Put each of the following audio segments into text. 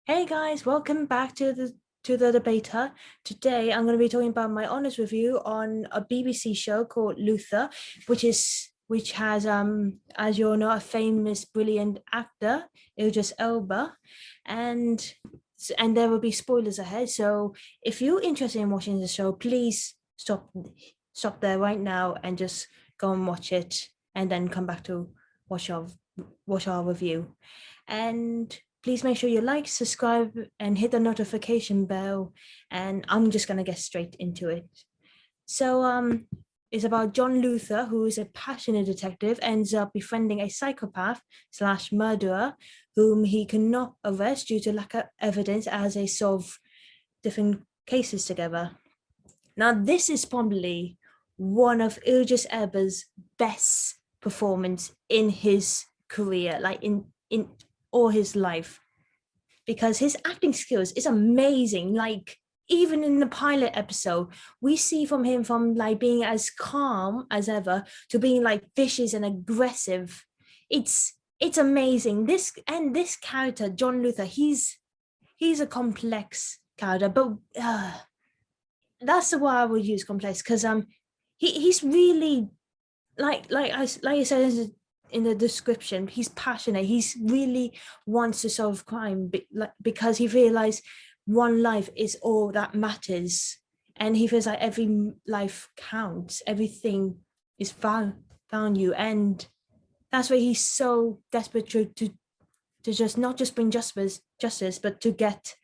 Hey guys, welcome back to the debater. Today I'm going to be talking about my honest review on a BBC show called Luther, which has as you all know, a famous brilliant actor, IDRIS Elba, and and there will be spoilers ahead. So if you're interested in watching the show, please stop there right now and just go and watch it, and then come back to watch our watch our review. And please make sure you like, subscribe, and hit the notification bell. And I'm just gonna get straight into it. So it's about John Luther, who is a passionate detective, ends up befriending a psychopath slash murderer whom he cannot arrest due to lack of evidence as they solve different cases together. Now, this is probably one of Idris Elba's best performance in his career, like in all his life, because his acting skills is amazing. Like even in the pilot episode, we see from him from like being as calm as ever to being like vicious and aggressive. It's amazing. This character, John Luther, he's a complex character, but that's the word I would use, complex, because he's really like I said in the description, he's passionate. He's really wants to solve crime because he realized one life is all that matters, and he feels like every life counts. Everything is value, and that's why he's so desperate to just not just bring justice, but to get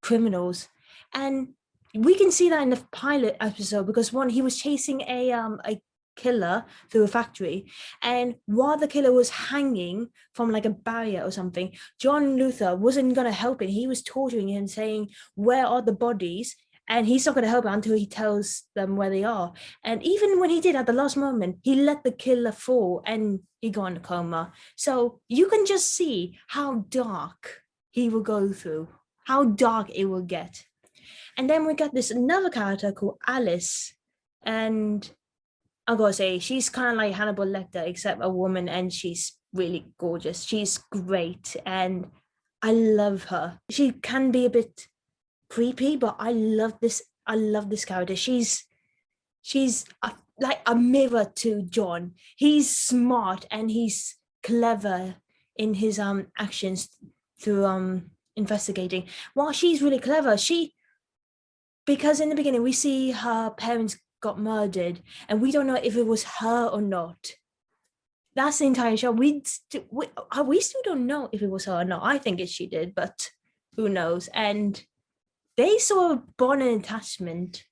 criminals. And we can see that in the pilot episode, because one, he was chasing a killer through a factory, and while the killer was hanging from like a barrier or something, John Luther wasn't going to help him. He was torturing him, saying, where are the bodies? And he's not going to help him until he tells them where they are. And even when he did, at the last moment, he let the killer fall and he got in a coma. So you can just see how dark he will go through, how dark it will get. And then we got this another character called Alice. And I gotta say, she's kind of like Hannibal Lecter, except a woman, and she's really gorgeous. She's great, and I love her. She can be a bit creepy, but I love this. I love this character. Like a mirror to John. He's smart and he's clever in his actions through investigating. While she's really clever, because in the beginning we see her parents got murdered and we don't know if it was her or not. That's the entire show. We still don't know if it was her or not. I think she did, but who knows? And they saw a bond and attachment,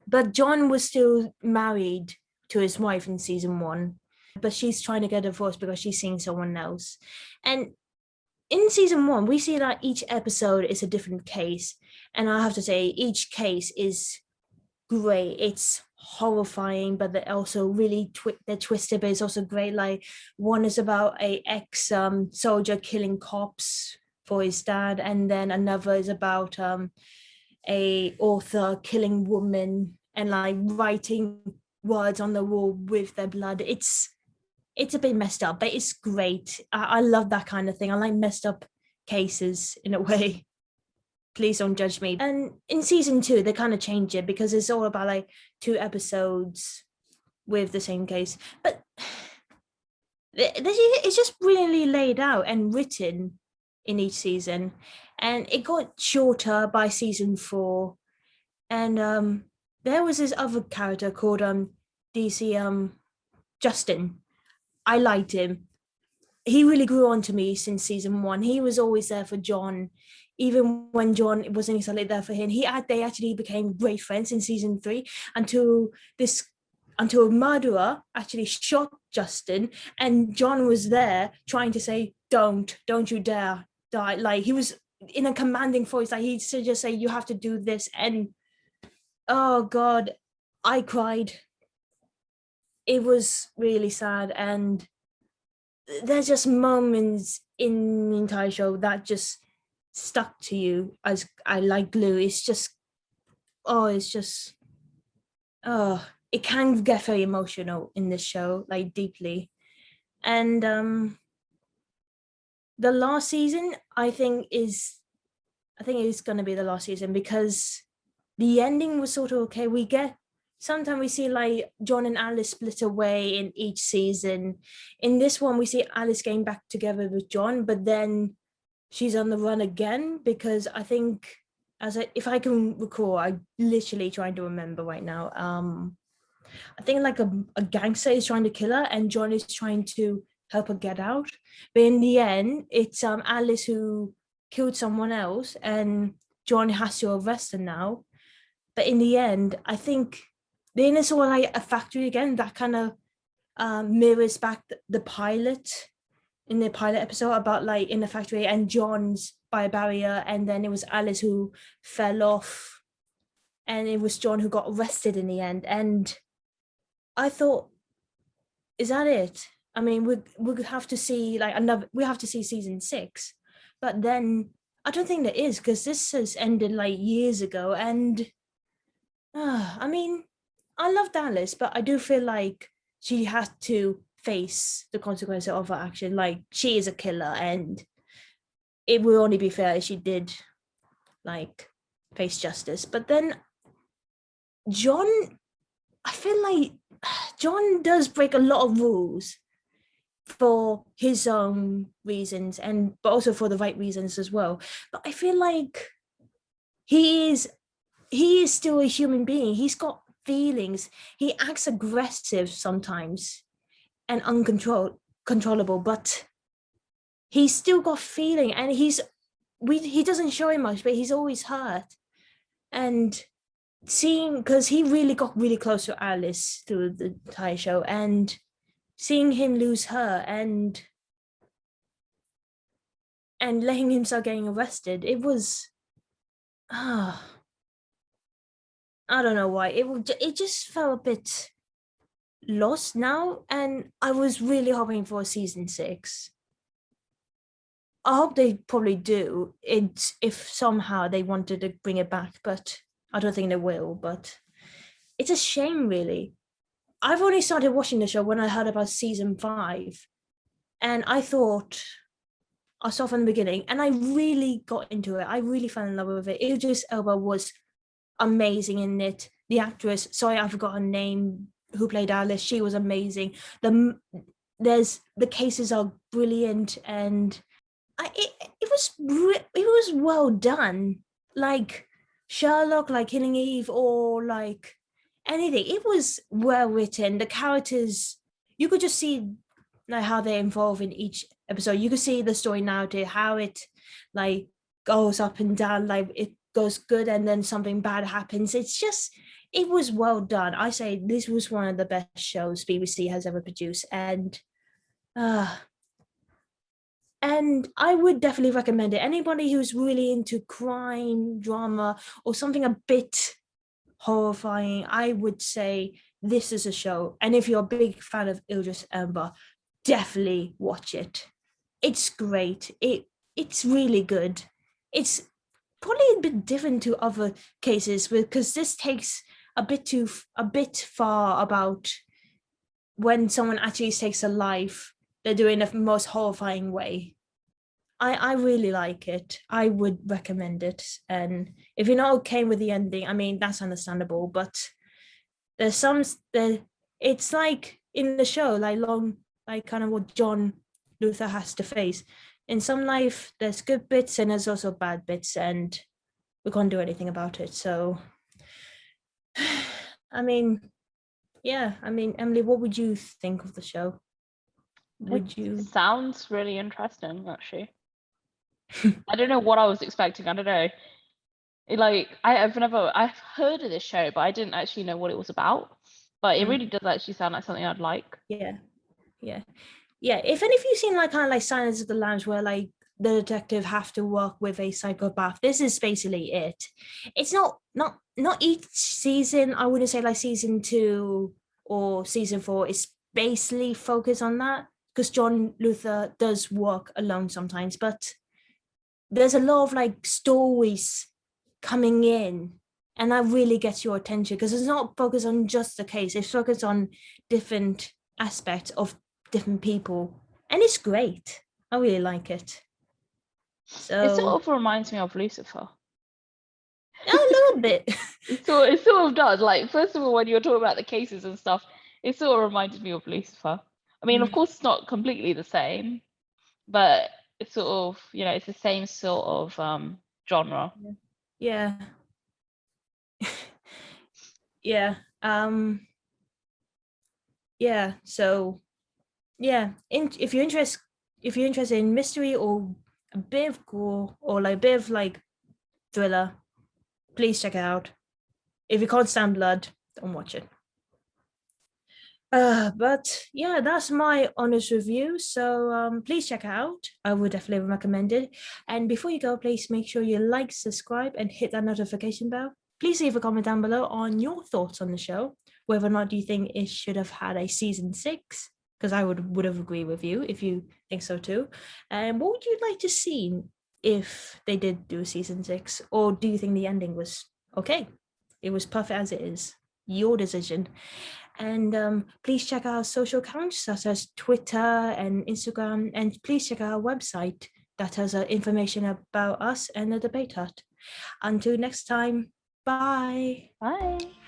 but John was still married to his wife in season 1, but she's trying to get divorced because she's seeing someone else. And in season 1, we see that each episode is a different case, and I have to say, each case is great. It's horrifying, but they're also really they're twisted, but it's also great. Like one is about a ex soldier killing cops for his dad, and then another is about a author killing women and like writing words on the wall with their blood. It's a bit messed up, but it's great. I love that kind of thing. I like messed up cases in a way. Please don't judge me. And in season 2, they kind of change it because it's all about like 2 episodes with the same case. But it's just really laid out and written in each season. And it got shorter by season 4. And there was this other character called DC Justin. I liked him. He really grew on to me since season 1. He was always there for John, even when John wasn't exactly there for him. They actually became great friends in season 3 until a murderer actually shot Justin, and John was there trying to say, don't you dare die. Like he was in a commanding voice, like he should just say, you have to do this. And oh God, I cried. It was really sad, and there's just moments in the entire show that just stuck to you as I like glue. It's just it can get very emotional in this show, like deeply. And the last season, I think, is I think it's going to be the last season because the ending was sort of okay. Sometimes we see like John and Alice split away in each season. In this one, we see Alice getting back together with John, but then she's on the run again because I think, if I can recall, I'm literally trying to remember right now. I think like a gangster is trying to kill her, and John is trying to help her get out. But in the end, it's Alice who killed someone else, and John has to arrest her now. But in the end, I think then it's all like a factory again. That kind of mirrors back the pilot in the pilot episode about like in the factory and John's by a barrier, and then it was Alice who fell off, and it was John who got arrested in the end. And I thought, is that it? I mean, we have to see like another. We have to see season 6, but then I don't think there is because this has ended like years ago. And I mean, I love Alice, but I do feel like she has to face the consequences of her action. Like she is a killer, and it would only be fair if she did like face justice. But then John, I feel like John does break a lot of rules for his own reasons, but also for the right reasons as well. But I feel like he is still a human being. He's got feelings. He acts aggressive sometimes and uncontrollable, but he's still got feeling, and he doesn't show it much, but he's always hurt. And because he really got really close to Alice through the entire show, and seeing him lose her and letting him start getting arrested, it was I don't know why it just felt a bit lost now, and I was really hoping for a season 6. I hope they probably do it if somehow they wanted to bring it back, but I don't think they will. But it's a shame, really. I've only started watching the show when I heard about season 5, and I thought I saw from the beginning, and I really got into it. I really fell in love with it. Idris Elba was amazing in it. The actress, sorry, I forgot her name, who played Alice, she was amazing. The cases are brilliant, and it was well done. Like Sherlock, like Killing Eve, or like anything. It was well written. The characters, you could just see like how they involve in each episode. You could see the story narrative, how it like goes up and down, like it goes good and then something bad happens. It was well done. I say this was one of the best shows BBC has ever produced, and I would definitely recommend it. Anybody who's really into crime, drama, or something a bit horrifying, I would say this is a show. And if you're a big fan of Idris Elba, definitely watch it. It's great. It's really good. It's probably a bit different to other cases because this takes a bit far about when someone actually takes a life. They're doing it in the most horrifying way. I really like it. I would recommend it. And if you're not okay with the ending, I mean, that's understandable. But it's like in the show, like kind of what John Luther has to face. In some life, there's good bits and there's also bad bits, and we can't do anything about it. So, I mean, yeah. I mean, Emily, what would you think of the show? Sounds really interesting, actually. I don't know what I was expecting. I don't know. I've heard of this show, but I didn't actually know what it was about. But it really does actually sound like something I'd like. Yeah. If any of you seen like kind of like Silence of the Lambs, where like the detective have to work with a psychopath, this is basically it. It's not each season. I wouldn't say like season 2 or season 4 is basically focused on that, because John Luther does work alone sometimes, but there's a lot of like stories coming in, and that really gets your attention because it's not focused on just the case. It's focused on different aspects of different people, and it's great. I really like it. So It sort of reminds me of Lucifer. a little bit. It sort of does. Like, first of all, when you're talking about the cases and stuff, it sort of reminded me of Lucifer. I mean, of course, it's not completely the same, but it's sort of, it's the same sort of genre. Yeah. Yeah. Yeah. So yeah, if you're interested in mystery or a bit of gore or like a bit of like thriller, please check it out. If you can't stand blood, don't watch it. But yeah, that's my honest review. So please check it out. I would definitely recommend it. And before you go, please make sure you like, subscribe, and hit that notification bell. Please leave a comment down below on your thoughts on the show, whether or not you think it should have had a season 6, because I would have agreed with you if you think so too. And what would you like to see if they did do a season 6, or do you think the ending was okay? It was perfect as it is. Your decision. And please check out our social accounts such as Twitter and Instagram. And please check out our website that has information about us and the debate hut. Until next time, bye. Bye.